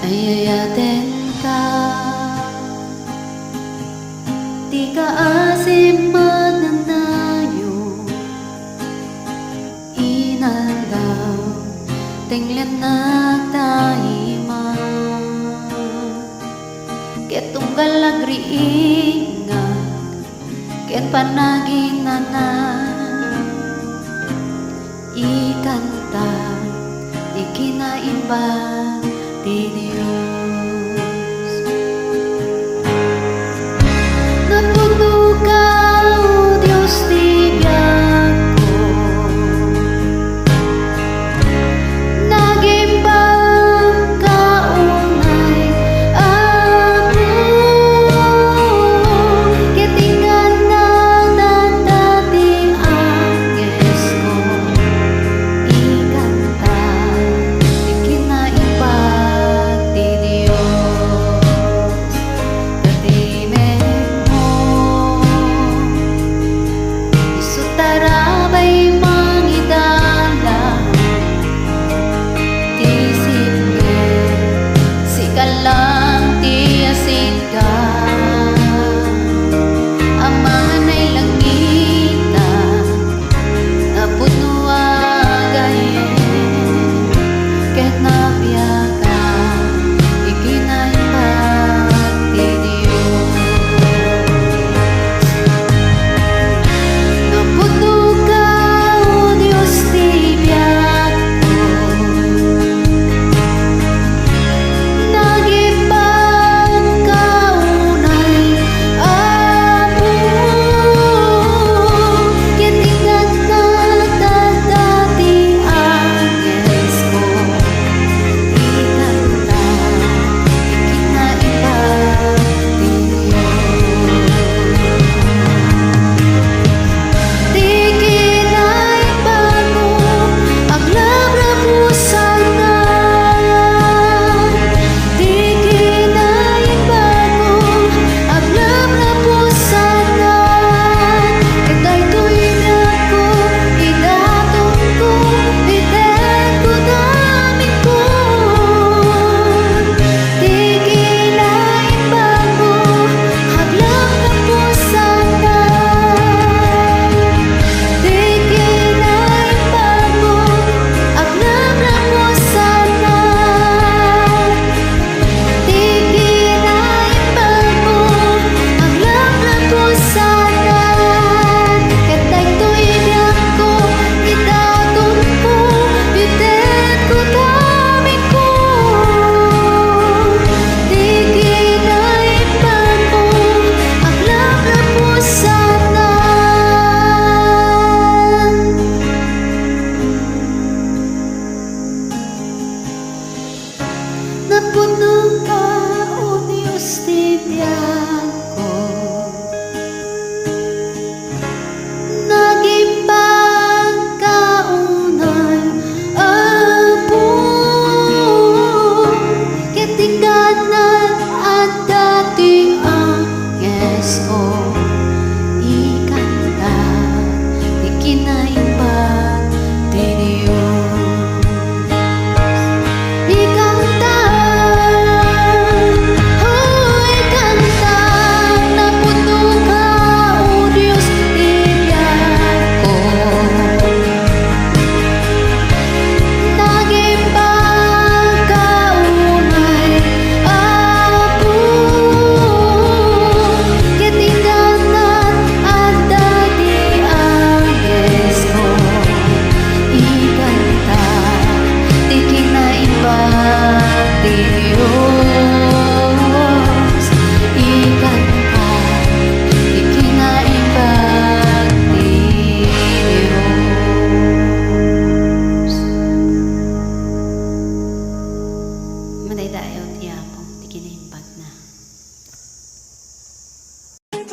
Ayayatin ka, di ka asim mananayo, inaldaw, tinglan na taima, ketunggal agriingan, ket panagin na ikanta, di kinaimban di Diyos. Napuno ka, O Diyos tibiak ko, nagimbang ka unay ako, ketingan na dati anges ko, ikanta, di kinaimban di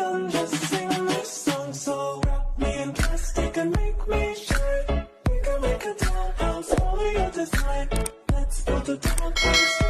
done, just sing this song. So wrap me in plastic and make me shine. We can make a townhouse, follow your design. Let's build a downtown.